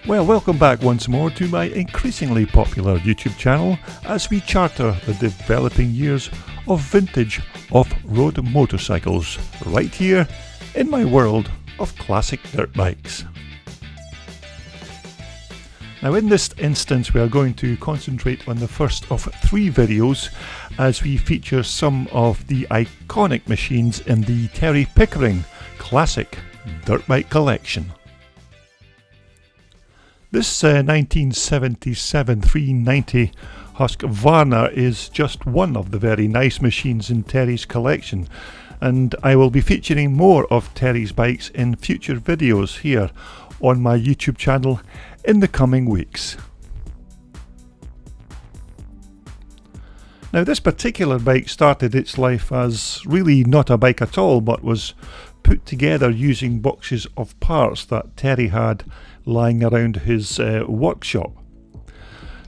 Well, welcome back once more to my increasingly popular YouTube channel as we charter the developing years of vintage off-road motorcycles right here in my world of classic dirt bikes. Now in this instance we are going to concentrate on the first of three videos as we feature some of the iconic machines in the Terry Pickering classic dirt bike collection. This 1977 390 Husqvarna is just one of the very nice machines in Terry's collection, and I will be featuring more of Terry's bikes in future videos here on my YouTube channel in the coming weeks. Now this particular bike started its life as really not a bike at all, but was put together using boxes of parts that Terry had lying around his workshop.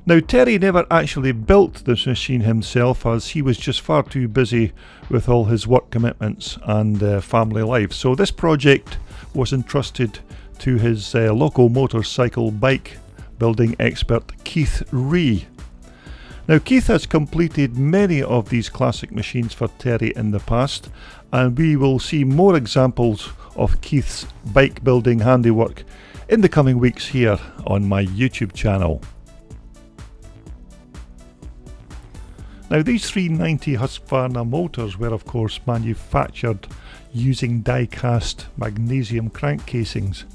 Now Terry never actually built this machine himself as he was just far too busy with all his work commitments and family life, so this project was entrusted to his local motorcycle bike building expert Keith Ree. Now Keith has completed many of these classic machines for Terry in the past, and we will see more examples of Keith's bike building handiwork in the coming weeks here on my YouTube channel. Now these 390 Husqvarna motors were of course manufactured using die-cast magnesium crank casings.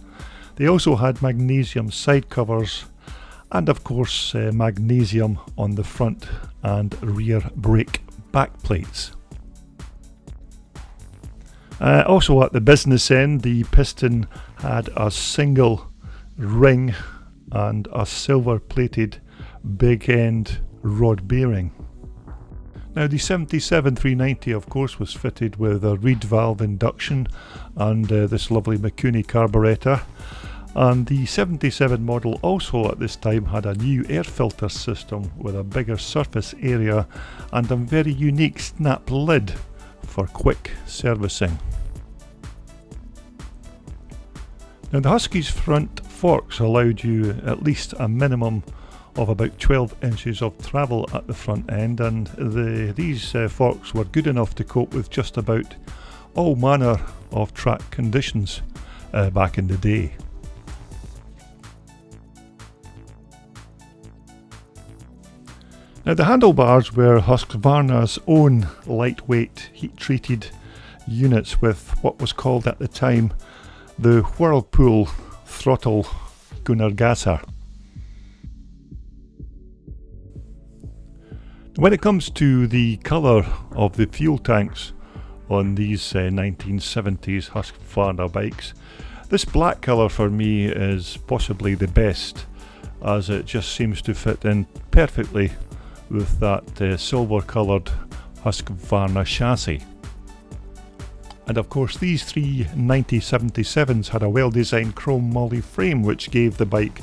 They also had magnesium side covers and of course magnesium on the front and rear brake back plates. Also at the business end, the piston had a single ring and a silver plated big end rod bearing. Now the 77 390 of course was fitted with a reed valve induction and this lovely Mikuni carburetor, and the 77 model also at this time had a new air filter system with a bigger surface area and a very unique snap lid for quick servicing. Now the Husky's front forks allowed you at least a minimum of about 12 inches of travel at the front end, and these forks were good enough to cope with just about all manner of track conditions back in the day. Now the handlebars were Husqvarna's own lightweight heat-treated units with what was called at the time the Whirlpool throttle Gunnergasser. When it comes to the colour of the fuel tanks on these 1970s Husqvarna bikes, this black colour for me is possibly the best, as it just seems to fit in perfectly with that silver coloured Husqvarna chassis. And of course these 390 77s had a well designed chrome moly frame which gave the bike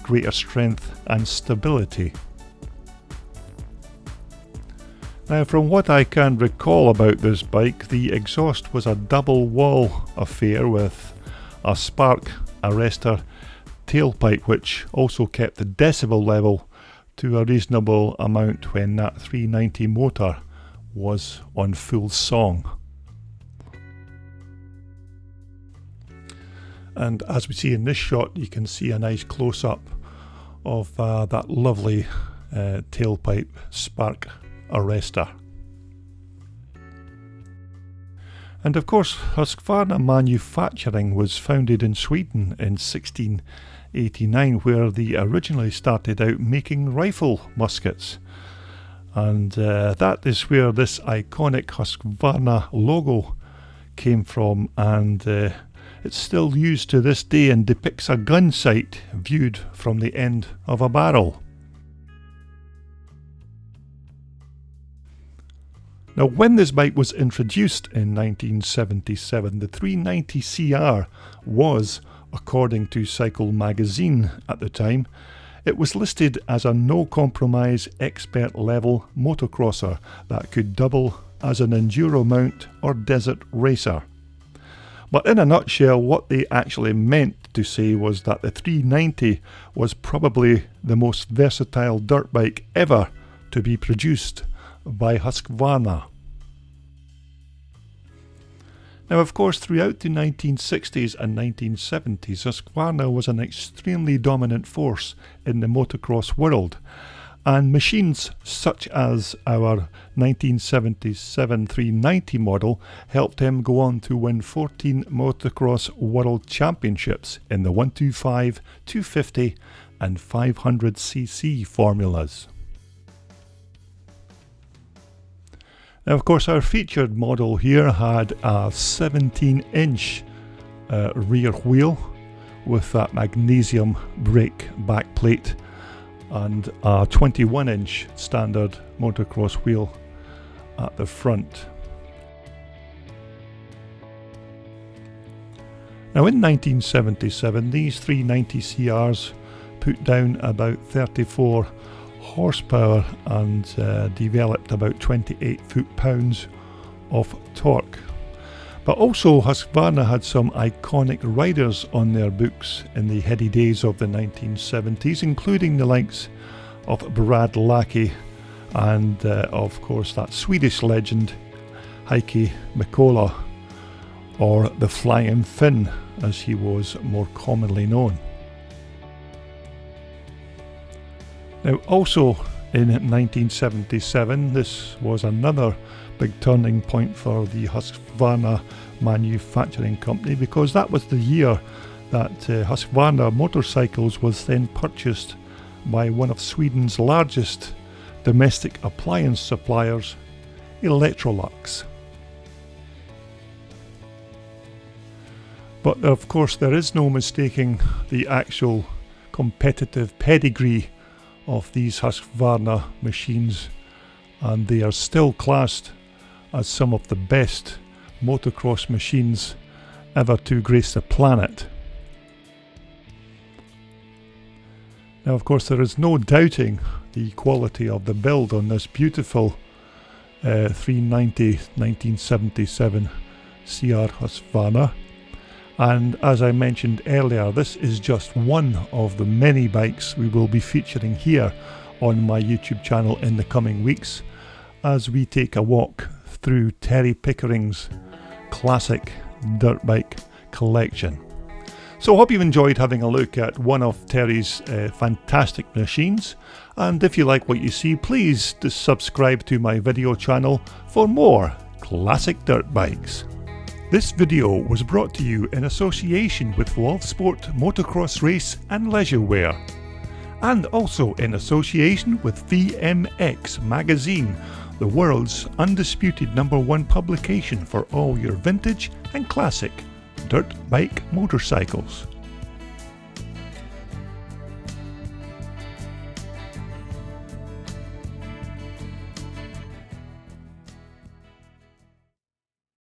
greater strength and stability. Now from what I can recall about this bike, the exhaust was a double wall affair with a spark arrestor tailpipe which also kept the decibel level to a reasonable amount when that 390 motor was on full song. And as we see in this shot, you can see a nice close-up of that lovely tailpipe spark arrestor. And of course Husqvarna manufacturing was founded in Sweden in 1689, where they originally started out making rifle muskets, and that is where this iconic Husqvarna logo came from, and it's still used to this day and depicts a gun sight viewed from the end of a barrel. Now when this bike was introduced in 1977, the 390 CR was, according to Cycle magazine at the time, it was listed as a no-compromise expert level motocrosser that could double as an enduro mount or desert racer. But in a nutshell, what they actually meant have to say was that the 390 was probably the most versatile dirt bike ever to be produced by Husqvarna. Now, of course, throughout the 1960s and 1970s, Husqvarna was an extremely dominant force in the motocross world, and machines such as our 1977 390 model helped him go on to win 14 motocross world championships in the 125, 250 and 500cc formulas. Now, of course, our featured model here had a 17-inch rear wheel with that magnesium brake back plate and a 21-inch standard motocross wheel at the front. Now, in 1977, these 390 CRs put down about 34 horsepower and developed about 28 foot-pounds of torque. But also Husqvarna had some iconic riders on their books in the heady days of the 1970s, including the likes of Brad Lackey and of course that Swedish legend Heikki Mikkola, or the Flying Finn as he was more commonly known. Now, also in 1977, this was another big turning point for the Husqvarna manufacturing company, because that was the year that Husqvarna motorcycles was then purchased by one of Sweden's largest domestic appliance suppliers, Electrolux. But of course, there is no mistaking the actual competitive pedigree of these Husqvarna machines, and they are still classed as some of the best motocross machines ever to grace the planet. Now, of course, there is no doubting the quality of the build on this beautiful 390 1977 CR Husqvarna. And as I mentioned earlier, this is just one of the many bikes we will be featuring here on my YouTube channel in the coming weeks, as we take a walk through Terry Pickering's classic dirt bike collection. So I hope you've enjoyed having a look at one of Terry's fantastic machines, and if you like what you see, please subscribe to my video channel for more classic dirt bikes. This video was brought to you in association with Love Sport Motocross Race and Leisure Wear, and also in association with VMX Magazine, the world's undisputed #1 publication for all your vintage and classic dirt bike motorcycles.